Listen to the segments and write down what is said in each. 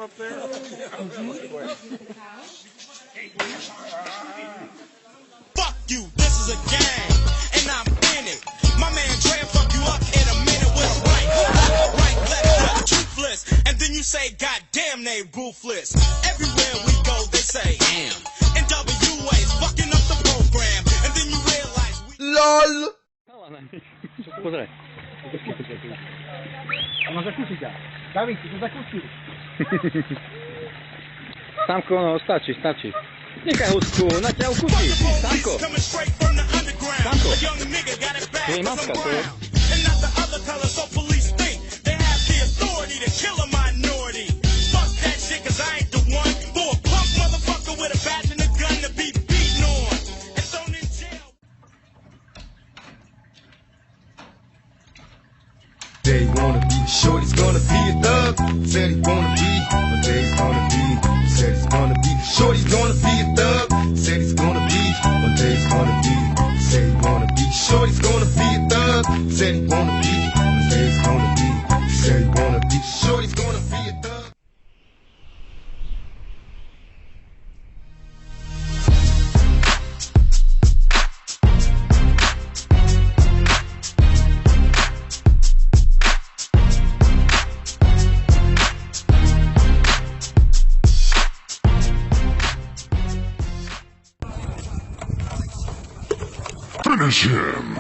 up there? Fuck you, this is a gang, and I'm in it. My man Dre fuck you up in a minute with a right, left, you're toothless. And then you say, God damn, they ruthless. Everywhere we go, they say, damn. NWA's fucking up the program. And then you realize we... LOL! Cos'è? Ma zakusica. Dawid, to zakusi. Samko, no, starczy. Znikaj łódku, na cię ukusi. Samko. Samko. Twój maska, to jest. And not the other color, so police think they have the authority to kill a minority. Fuck that shit, cause I ain't the one for a punk motherfucker with a badge and a gun to be beaten on and thrown in jail. They wanna be shorty's gonna be a thug. Said he wanna be, but they's gonna be. Said he's gonna be shorty's gonna be a thug. Said he's gonna be, but they's gonna be. Said he wanna be shorty's gonna be a thug. Said he wanna be, but they's gonna be. Said he wanna be shorty's gonna be a thug. Finish him!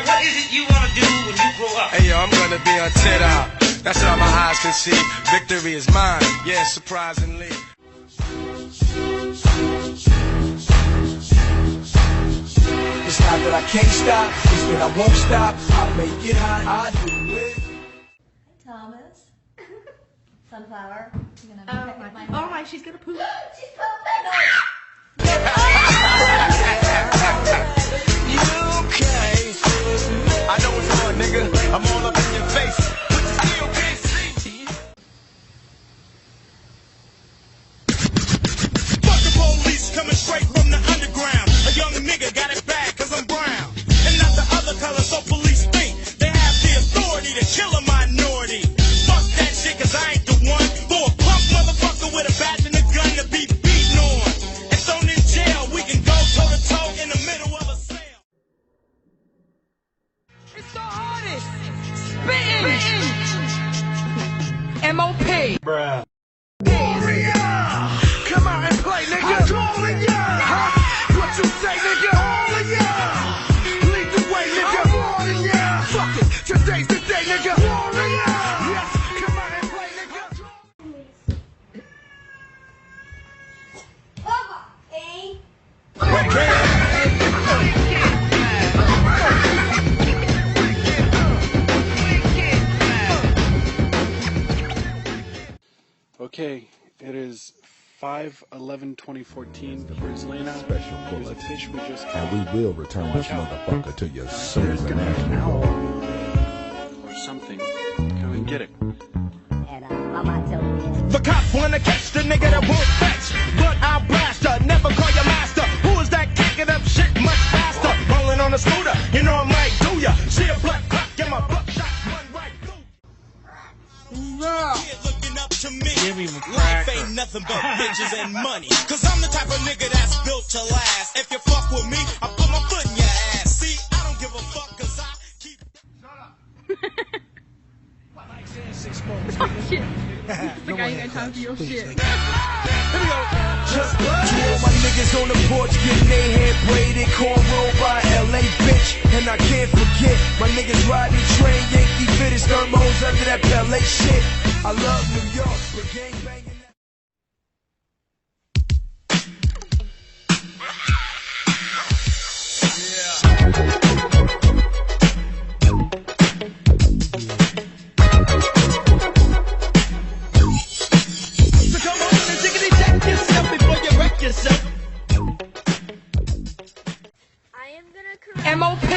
What is it you want to do when you grow up? Hey yo, I'm gonna be on TED Out. That's all my eyes can see. Victory is mine. Yeah, surprisingly. It's not that I can't stop, it's that I won't stop. I'll make it hot, I do it. Thomas. Sunflower. You're gonna pick my Oh my, she's gonna poop. She's pooping. I know it's hard, nigga. I'm all up in your face. But you still can't see. Fuck the police coming straight from the underground. A young nigga got it bad cause I'm brown. And not the other color, so police think they have the authority to kill a minority. Fuck that shit cause I ain't the one for a punk motherfucker with a badge and a gun to be beaten on and thrown in jail. We can go toe to toe in the middle of a sale. It's the hardest. Spitting. M.O.P. Bruh. Come out and play, nigga. I'm calling ya. Huh? What you say, nigga? Calling ya. Lead the way, nigga. I'm warning ya. Fuck it. Today's the day, nigga. Warning ya. Yes. Come out and play, nigga. Papa, eh? Okay, it is 5/11/2014. The Brazilina special was a fish we just caught. And we will return this motherfucker to you soon There's as gonna be an now. owl or something. Go and get it. Mama told me. The cops wanna catch the nigga that won't fetch, but I'll blast her. Never call your master. Who is that kicking up shit much faster? Rolling on a scooter, you know I might do ya. See a blood clot, get my buckshot, run right through. Kid looking up to me. Give him a Life cracker. ain't nothing but bitches and money. Cause I'm the type of nigga that's built to last. If you fuck with me, I put my foot in your ass. See, I don't give a fuck cause I keep. Shit. The guy ain't got time for your shit. Just to all my niggas on the porch getting their hair braided, cornrow by LA bitch. And I can't forget my niggas riding train, Yankee fitted thermos under that ballet shit. I love New York, but gang banging. So come on and jiggity jack yourself before you wreck yourself. I am gonna correct. M.O.P.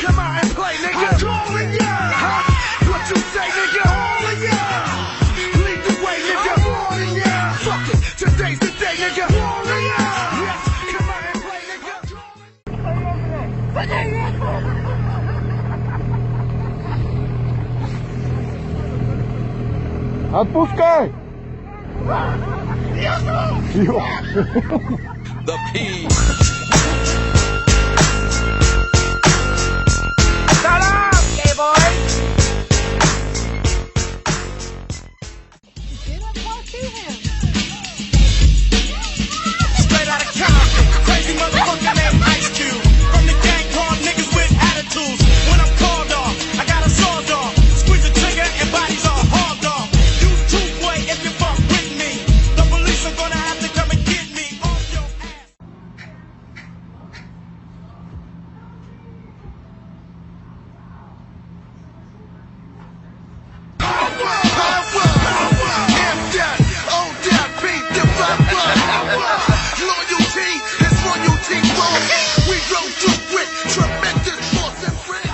Come out and play, nigga. I'm calling ya. Huh? What you say, nigga? Calling ya. Отпускай! The P. Shut up, gay boy! Straight out of Compton, crazy motherfucker named Ice Cube. From the gang called niggas with attitudes. When I'm called off, I got a sawed off. Squeeze the trigger and bodies all hauled off. You too, boy, if you fuck with me. The police are gonna have to come and get me off your ass. Loyalty is royalty road. We rode through with tremendous force and free.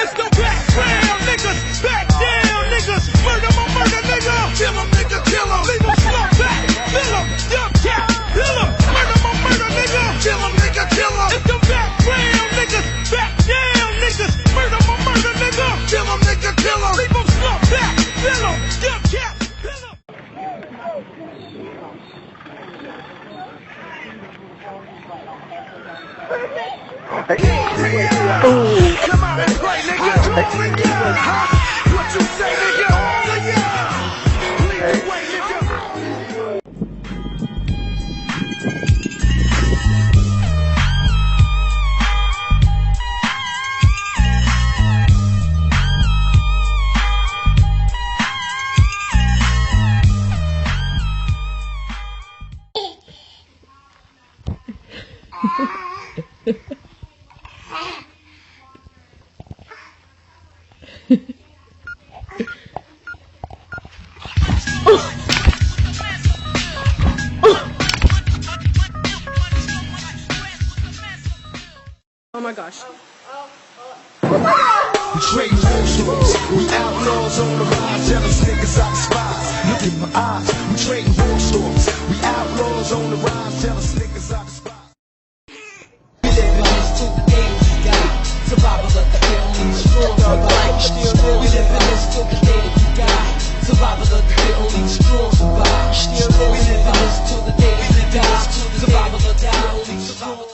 It's the background niggas, back down niggas, murder my murder nigga, kill 'em nigga, kill 'em, leave 'em slump back, fill 'em, jump cap, kill 'em, murder my murder nigga, kill 'em nigga, kill 'em. It's the background niggas, back down niggas, murder my murder nigga, kill 'em nigga, kill 'em, leave 'em slump back, fill 'em, jump cap, kill 'em. Come out and play, nigga. Huh? What you say, nigga? Lead the way, nigga. Oh my gosh. We trade war stories. We outlaws on the rise. Jealous niggas I despise. Look in my eyes. We trade war stories. We outlaws on the rise. Jealous niggas I despise. We live in this till the day that you die. Survival of the only strong survive. We live in this till the day that you die. Survival of the only strong survive. We live in this till the day that you die. Survival of the only strong.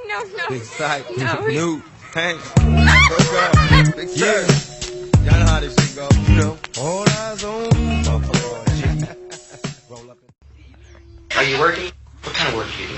No. Big sight. No. New. Hank. Big yeah. Y'all know how this shit go. You know. All eyes on me. Roll up. Are you working? What kind of work do you do?